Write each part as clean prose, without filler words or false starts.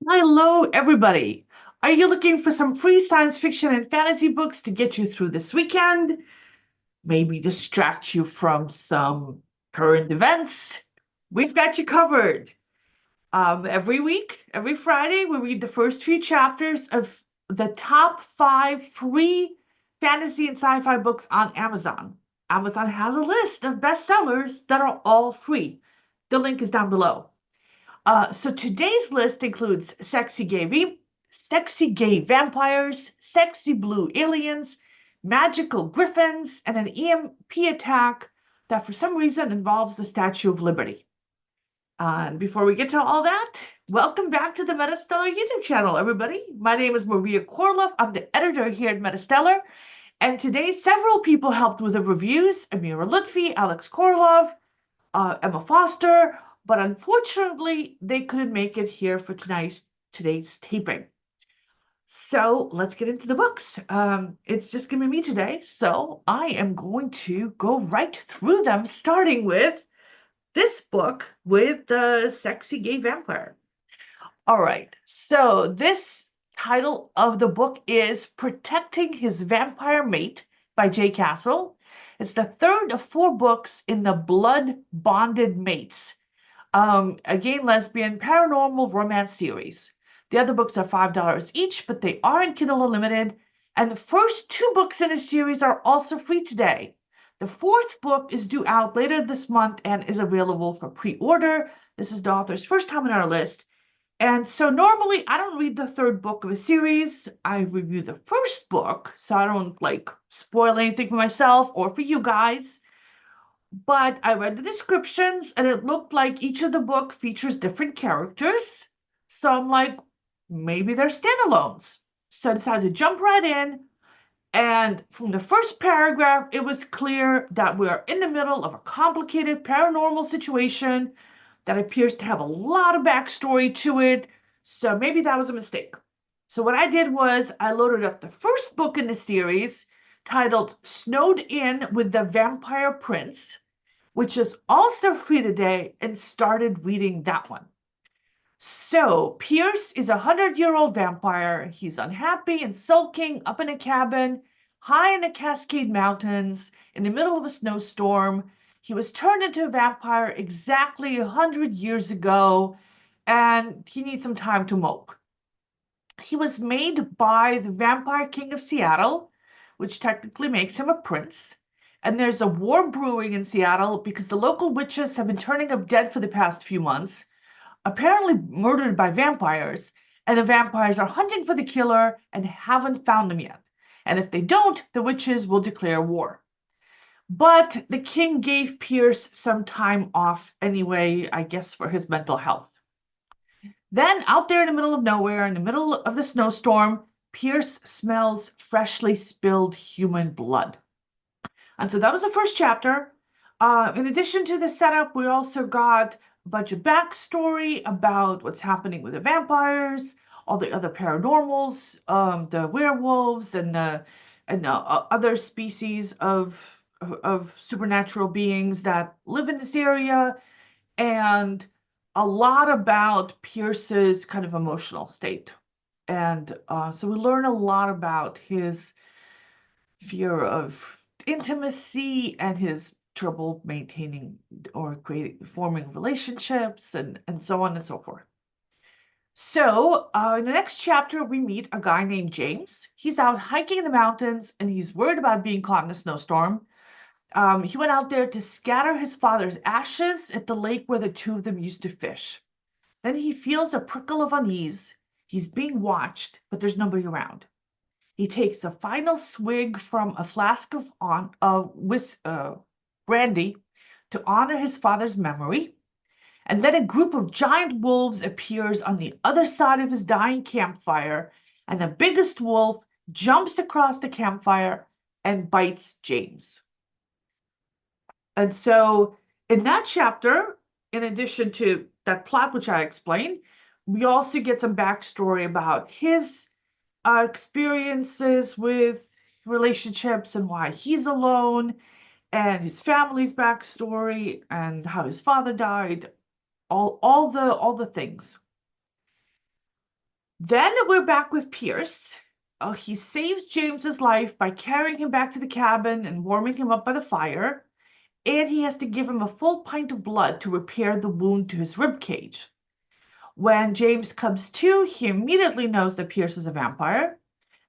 Hello, everybody. Are you looking for some free science fiction and fantasy books to get you through this weekend? Maybe distract you from some current events? We've got you covered. Every week, every Friday, we read the first few chapters of the top five free fantasy and sci-fi books on Amazon. Amazon has a list of bestsellers that are all free. The link is down below. So today's list includes sexy gay vampires, sexy blue aliens, magical griffins, and an EMP attack that for some reason involves the Statue of Liberty. And before we get to all that, welcome back to the MetaStellar YouTube channel, everybody. My name is Maria KOROLOV. I'm the editor here at MetaStellar. And today, several people helped with the reviews: Amira Lutfi, Alex KOROLOV, Emma Foster, but unfortunately, they couldn't make it here for today's taping. So let's get into the books. It's just gonna be me today, so I am going to go right through them, starting with this book with the sexy gay vampire. All right, so this title of the book is Protecting His Vampire Mate by Jay Castle. It's the third of four books in the Blood Bonded Mates, a gay lesbian paranormal romance series. The other books are $5 each, but they are in Kindle Unlimited. And the first two books in the series are also free today. The fourth book is due out later this month and is available for pre-order. This is the author's first time on our list. And so normally I don't read the third book of a series. I review the first book, so I don't spoil anything for myself or for you guys. But I read the descriptions and it looked like each of the book features different characters. So I'm like, maybe they're standalones. So I decided to jump right in. And from the first paragraph, it was clear that we are in the middle of a complicated paranormal situation that appears to have a lot of backstory to it. So maybe that was a mistake. So what I did was I loaded up the first book in the series titled Snowed In with the Vampire Prince, which is also free today, and started reading that one. So Pierce is a 100-year-old vampire. He's unhappy and sulking up in a cabin high in the Cascade Mountains in the middle of a snowstorm. He was turned into a vampire exactly 100 years ago, and he needs some time to mope. He was made by the Vampire King of Seattle, which technically makes him a prince. And there's a war brewing in Seattle because the local witches have been turning up dead for the past few months, apparently murdered by vampires, and the vampires are hunting for the killer and haven't found them yet. And if they don't, the witches will declare war. But the king gave Pierce some time off anyway, I guess for his mental health. Then, out there in the middle of nowhere, in the middle of the snowstorm, Pierce smells freshly spilled human blood. And so that was the first chapter. In addition to the setup, we also got a bunch of backstory about what's happening with the vampires, all the other paranormals, the werewolves, and other species of supernatural beings that live in this area, and a lot about Pierce's kind of emotional state. And so we learn a lot about his fear of intimacy and his trouble maintaining or forming relationships, and so on and so forth. So in the next chapter, we meet a guy named James. He's out hiking in the mountains and he's worried about being caught in a snowstorm. He went out there to scatter his father's ashes at the lake where the two of them used to fish. Then he feels a prickle of unease. He's being watched, but there's nobody around. He takes a final swig from a flask of brandy to honor his father's memory. And then a group of giant wolves appears on the other side of his dying campfire, and the biggest wolf jumps across the campfire and bites James. And so in that chapter, in addition to that plot which I explained, we also get some backstory about his experiences with relationships and why he's alone, and his family's backstory and how his father died, all the things. Then we're back with Pierce. He saves James's life by carrying him back to the cabin and warming him up by the fire, and he has to give him a full pint of blood to repair the wound to his rib cage. When James comes to, he immediately knows that Pierce is a vampire,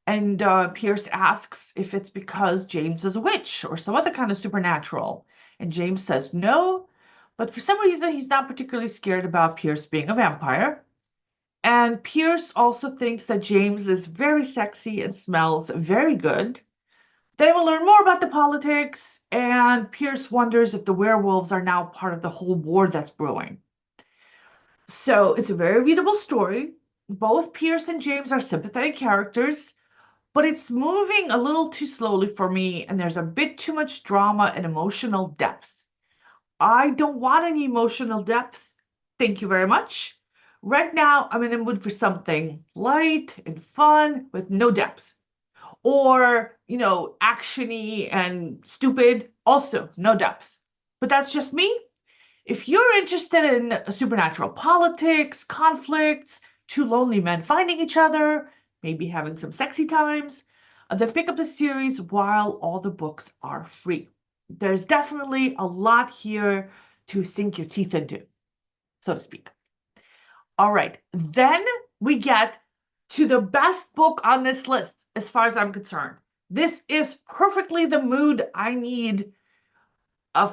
and Pierce asks if it's because James is a witch or some other kind of supernatural. And James says no, but for some reason he's not particularly scared about Pierce being a vampire. And Pierce also thinks that James is very sexy and smells very good. They will learn more about the politics, and Pierce wonders if the werewolves are now part of the whole war that's brewing. So it's a very readable story. Both Pierce and James are sympathetic characters, but it's moving a little too slowly for me, and there's a bit too much drama and emotional depth. I don't want any emotional depth. Thank you very much. Right now, I'm in the mood for something light and fun with no depth. Or, actiony and stupid, also no depth. But that's just me. If you're interested in supernatural politics, conflicts, two lonely men finding each other, maybe having some sexy times, then pick up the series while all the books are free. There's definitely a lot here to sink your teeth into, so to speak. All right, then we get to the best book on this list, as far as I'm concerned. This is perfectly the mood I need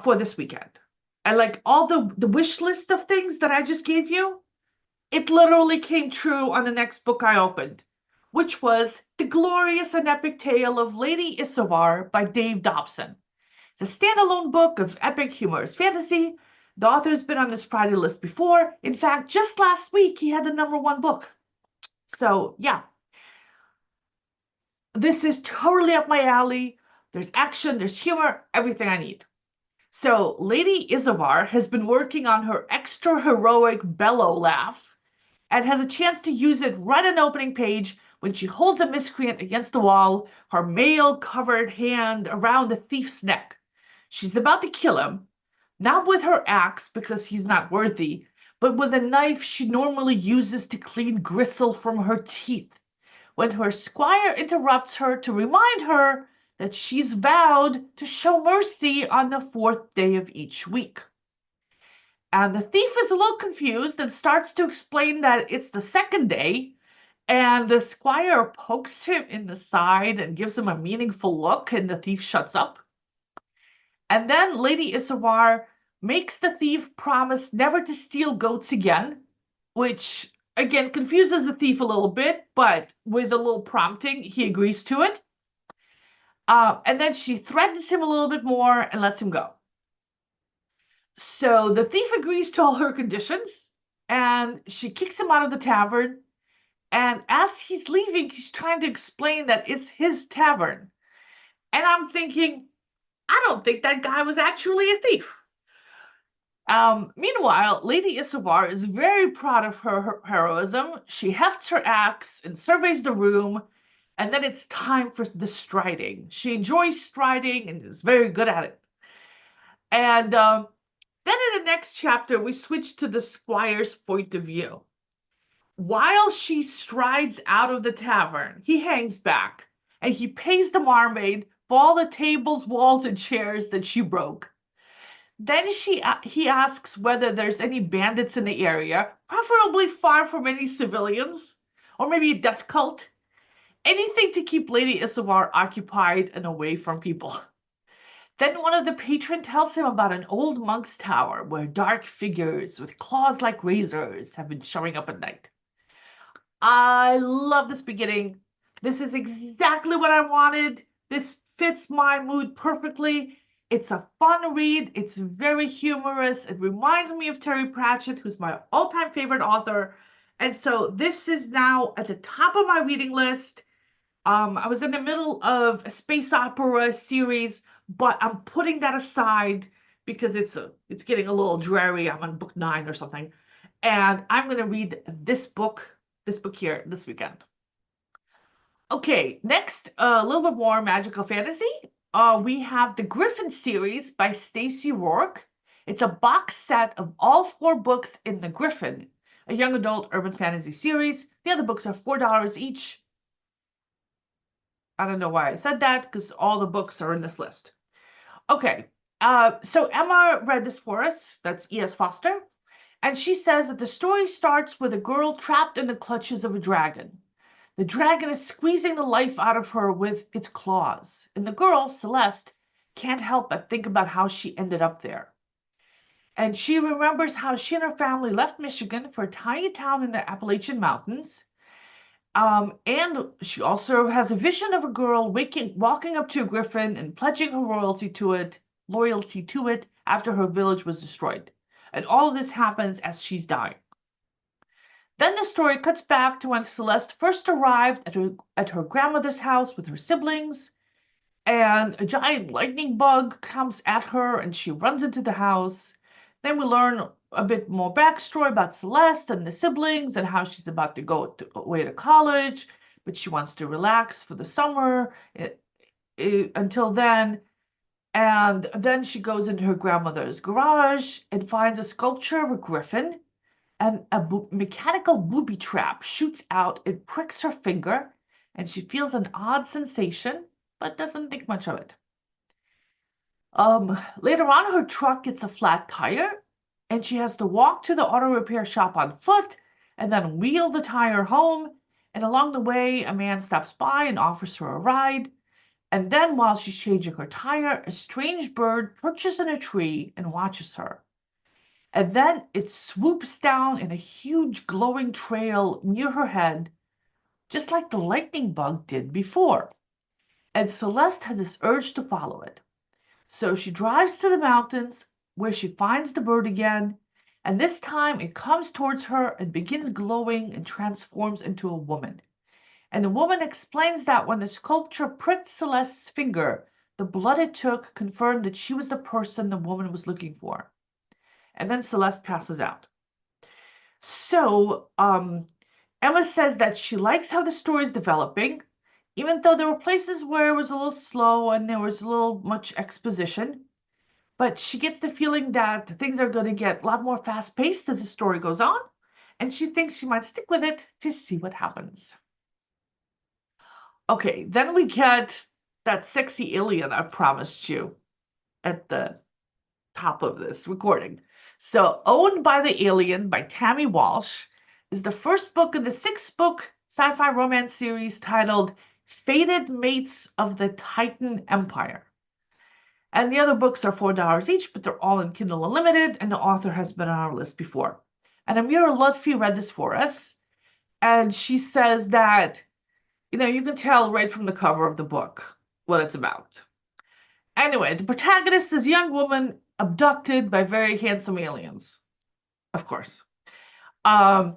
for this weekend. And like all the wish list of things that I just gave you, it literally came true on the next book I opened, which was The Glorious and Epic Tale of Lady Isovar by Dave Dobson. It's a standalone book of epic humorous fantasy. The author's been on this Friday list before. In fact, just last week, he had the #1 book. So, yeah. This is totally up my alley. There's action, there's humor, everything I need. So, Lady Isovar has been working on her extra heroic bellow laugh and has a chance to use it right on the opening page when she holds a miscreant against the wall, her mail-covered hand around the thief's neck. She's about to kill him, not with her axe because he's not worthy, but with a knife she normally uses to clean gristle from her teeth, when her squire interrupts her to remind her that she's vowed to show mercy on the 4th day of each week. And the thief is a little confused and starts to explain that it's the 2nd day, and the squire pokes him in the side and gives him a meaningful look, and the thief shuts up. And then Lady Isovar makes the thief promise never to steal goats again, which again confuses the thief a little bit, but with a little prompting, he agrees to it. And then she threatens him a little bit more and lets him go. So the thief agrees to all her conditions, and she kicks him out of the tavern. And as he's leaving, he's trying to explain that it's his tavern. And I'm thinking, I don't think that guy was actually a thief. Meanwhile, Lady Isovar is very proud of her heroism. She hefts her axe and surveys the room, and then it's time for the striding. She enjoys striding and is very good at it. And then in the next chapter, we switch to the squire's point of view. While she strides out of the tavern, he hangs back, and he pays the barmaid for all the tables, walls, and chairs that she broke. Then he asks whether there's any bandits in the area, preferably far from any civilians, or maybe a death cult. Anything to keep Lady Isovar occupied and away from people. Then one of the patrons tells him about an old monk's tower where dark figures with claws like razors have been showing up at night. I love this beginning. This is exactly what I wanted. This fits my mood perfectly. It's a fun read. It's very humorous. It reminds me of Terry Pratchett, who's my all-time favorite author. And so this is now at the top of my reading list. I was in the middle of a space opera series, but I'm putting that aside because it's getting a little dreary. I'm on book 9 or something. And I'm going to read this book here this weekend. Okay, next, a little bit more magical fantasy. We have the Griffin Series by Stacey Rourke. It's a box set of all 4 books in the Gryphon, a young adult urban fantasy series. The other books are $4 each. I don't know why I said that, because all the books are in this list. Okay, so Emma read this for us. That's E.S. Foster. And she says that the story starts with a girl trapped in the clutches of a dragon. The dragon is squeezing the life out of her with its claws. And the girl, Celeste, can't help but think about how she ended up there. And she remembers how she and her family left Michigan for a tiny town in the Appalachian Mountains. And she also has a vision of a girl walking up to a griffin and pledging her loyalty to it after her village was destroyed. And all of this happens as she's dying. Then the story cuts back to when Celeste first arrived at her grandmother's house with her siblings, and a giant lightning bug comes at her and she runs into the house. Then we learn a bit more backstory about Celeste and the siblings and how she's about to go away to college, but she wants to relax for the summer until then. And then she goes into her grandmother's garage and finds a sculpture of a griffin, and a mechanical booby trap shoots out and pricks her finger, and she feels an odd sensation, but doesn't think much of it. Later on, her truck gets a flat tire, and she has to walk to the auto repair shop on foot and then wheel the tire home. And along the way, a man stops by and offers her a ride. And then, while she's changing her tire, a strange bird perches in a tree and watches her. And then it swoops down in a huge glowing trail near her head, just like the lightning bug did before. And Celeste has this urge to follow it. So she drives to the mountains, where she finds the bird again, and this time it comes towards her and begins glowing and transforms into a woman. And the woman explains that when the sculpture pricked Celeste's finger, the blood it took confirmed that she was the person the woman was looking for. And then Celeste passes out. So Emma says that she likes how the story is developing, even though there were places where it was a little slow and there was a little much exposition. But she gets the feeling that things are going to get a lot more fast-paced as the story goes on, and she thinks she might stick with it to see what happens. Okay, then we get that sexy alien I promised you at the top of this recording. So, Owned by the Alien by Tammy Walsh is the first book in the 6-book sci-fi romance series titled Fated Mates of the Titan Empire. And the other books are $4 each, but they're all in Kindle Unlimited, and the author has been on our list before. And Amira Lutfi read this for us, and she says that, you can tell right from the cover of the book what it's about. Anyway, the protagonist is a young woman abducted by very handsome aliens, of course. And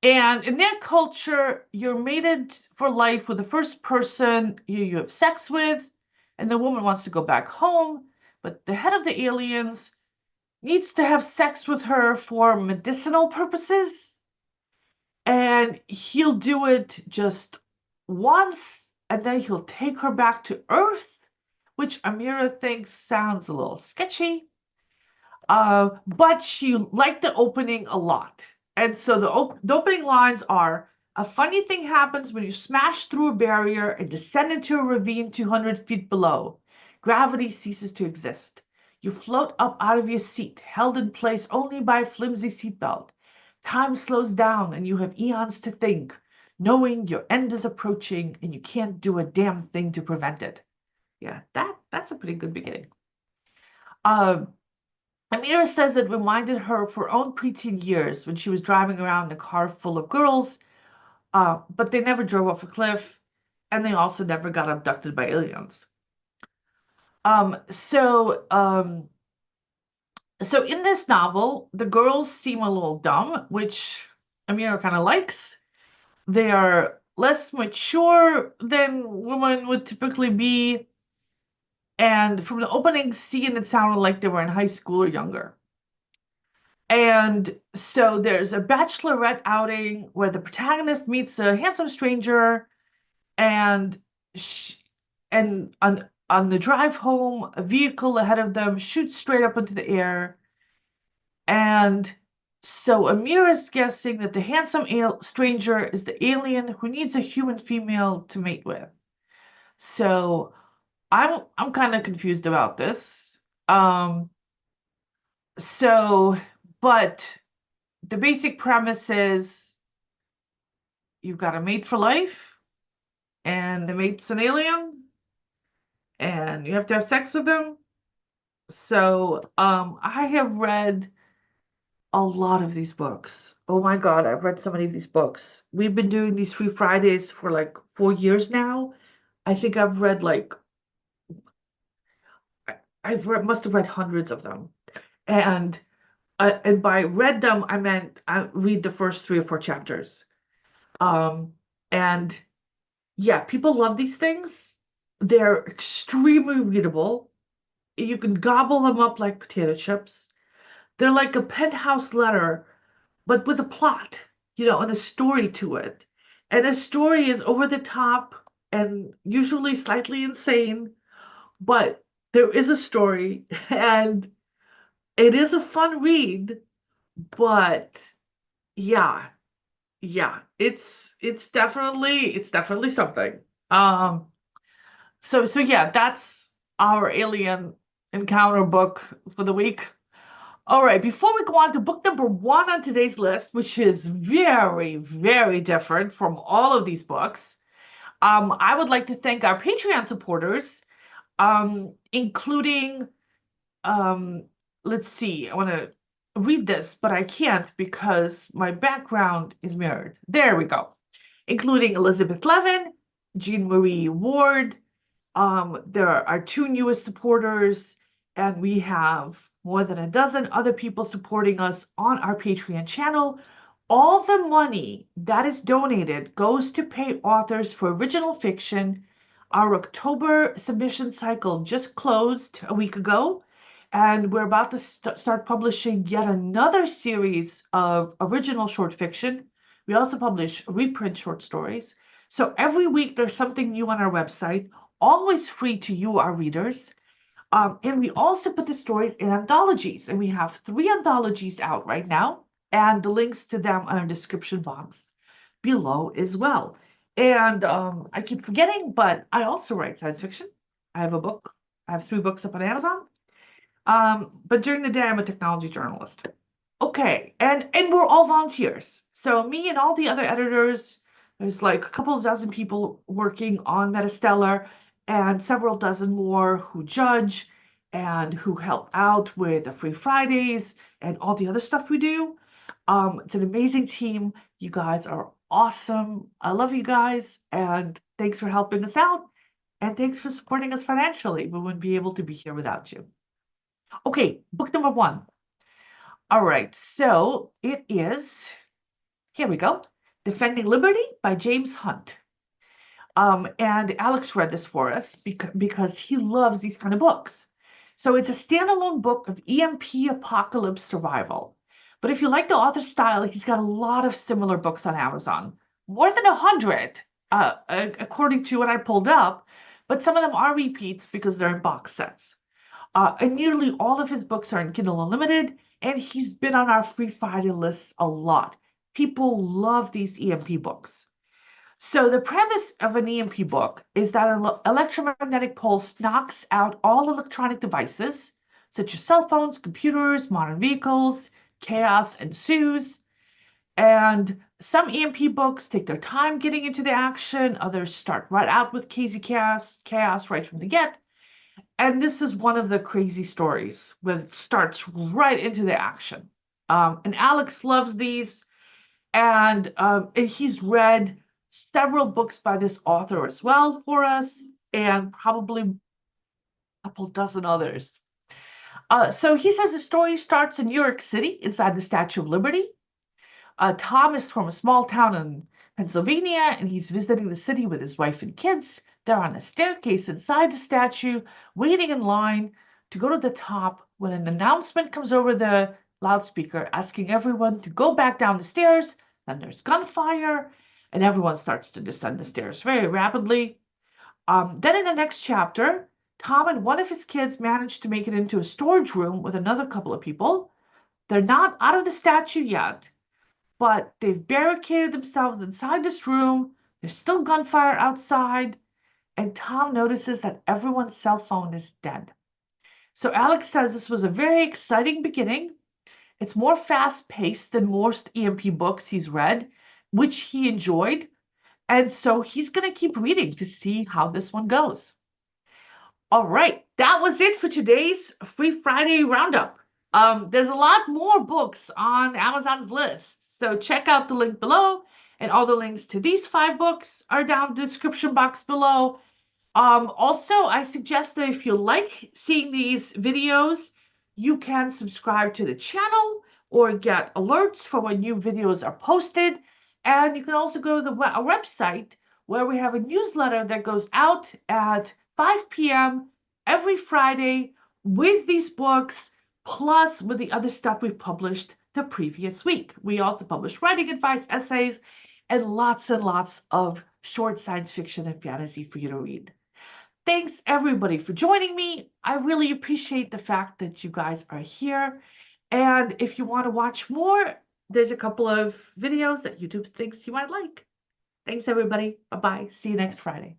in their culture, you're mated for life with the first person you have sex with, and the woman wants to go back home, but the head of the aliens needs to have sex with her for medicinal purposes, and he'll do it just once, and then he'll take her back to Earth, which Amira thinks sounds a little sketchy, but she liked the opening a lot. And so the opening lines are, a funny thing happens when you smash through a barrier and descend into a ravine 200 feet below. Gravity ceases to exist. You float up out of your seat, held in place only by a flimsy seatbelt. Time slows down and you have eons to think, knowing your end is approaching and you can't do a damn thing to prevent it. Yeah, that's a pretty good beginning. Amira says it reminded her of her own preteen years when she was driving around in a car full of girls, but they never drove off a cliff, and they also never got abducted by aliens. So in this novel, the girls seem a little dumb, which Amira kind of likes. They are less mature than women would typically be. And from the opening scene, it sounded like they were in high school or younger. And so there's a bachelorette outing where the protagonist meets a handsome stranger, and on the drive home, a vehicle ahead of them shoots straight up into the air, and So Amir is guessing that the handsome stranger is the alien who needs a human female to mate with. So I'm kind of confused about this. Um, so, but the basic premise is you've got a mate for life, and the mate's an alien, and you have to have sex with them. So, I have read a lot of these books. Oh my God, I've read so many of these books. We've been doing these free Fridays for like 4 years now. I think I've read like I've read must have read hundreds of them. And by read them, I meant I read the first 3 or 4 chapters. Um, and yeah, people love these things. They're extremely readable. You can gobble them up like potato chips. They're like a penthouse letter, but with a plot, and a story to it. And the story is over the top and usually slightly insane, but there is a story and it is a fun read, but yeah, yeah, it's definitely something. Um, so yeah, that's our alien encounter book for the week. All right, before we go on to book number one on today's list, which is very, very different from all of these books, I would like to thank our Patreon supporters, including, um, let's see, I want to read this, but I can't because my background is mirrored. There we go. Including Elizabeth Levin, Jean Marie Ward, there are our two newest supporters, and we have more than a dozen other people supporting us on our Patreon channel. All the money that is donated goes to pay authors for original fiction. Our October submission cycle just closed a week ago, and we're about to start publishing yet another series of original short fiction. We also publish reprint short stories. So every week there's something new on our website, always free to you, our readers. And we also put the stories in anthologies, and we have 3 anthologies out right now, and the links to them are in the description box below as well. And I keep forgetting, but I also write science fiction. I have a book. I have 3 books up on Amazon. But during the day, I'm a technology journalist. Okay, and we're all volunteers. So me and all the other editors, there's like a couple of dozen people working on MetaStellar and several dozen more who judge and who help out with the free Fridays and all the other stuff we do. It's an amazing team. You guys are awesome. I love you guys, and thanks for helping us out. And thanks for supporting us financially. We wouldn't be able to be here without you. Okay, book number one. All right, so it is, here we go, Defending Liberty by James Hunt. And Alex read this for us because he loves these kind of books. So it's a standalone book of EMP apocalypse survival. But if you like the author's style, he's got a lot of similar books on Amazon, more than 100, according to what I pulled up. But some of them are repeats because they're in box sets. And nearly all of his books are in Kindle Unlimited, and he's been on our free Friday lists a lot. People love these EMP books. So the premise of an EMP book is that an electromagnetic pulse knocks out all electronic devices, such as cell phones, computers, modern vehicles. Chaos ensues. And some EMP books take their time getting into the action. Others start right out with crazy chaos right from the get. And this is one of the crazy stories where it starts right into the action. And Alex loves these, and he's read several books by this author as well for us, and probably a couple dozen others. So he says the story starts in New York City inside the Statue of Liberty. Tom is from a small town in Pennsylvania, and he's visiting the city with his wife and kids. They're on a staircase inside the statue, waiting in line to go to the top when an announcement comes over the loudspeaker asking everyone to go back down the stairs. Then there's gunfire, and everyone starts to descend the stairs very rapidly. Then in the next chapter, Tom and one of his kids manage to make it into a storage room with another couple of people. They're not out of the statue yet, but they've barricaded themselves inside this room. There's still gunfire outside, and Tom notices that everyone's cell phone is dead. So Alex says this was a very exciting beginning. It's more fast-paced than most EMP books he's read, which he enjoyed, and so he's going to keep reading to see how this one goes. All right, that was it for today's Free Friday Roundup. There's a lot more books on Amazon's list, so check out the link below, and all the links to these 5 books are down in the description box below. Also, I suggest that if you like seeing these videos, you can subscribe to the channel or get alerts for when new videos are posted. And you can also go to our website where we have a newsletter that goes out at 5 p.m. every Friday with these books, plus with the other stuff we've published the previous week. We also publish writing advice, essays, and lots of short science fiction and fantasy for you to read. Thanks everybody for joining me. I really appreciate the fact that you guys are here. And if you want to watch more, there's a couple of videos that YouTube thinks you might like. Thanks everybody. Bye-bye. See you next Friday.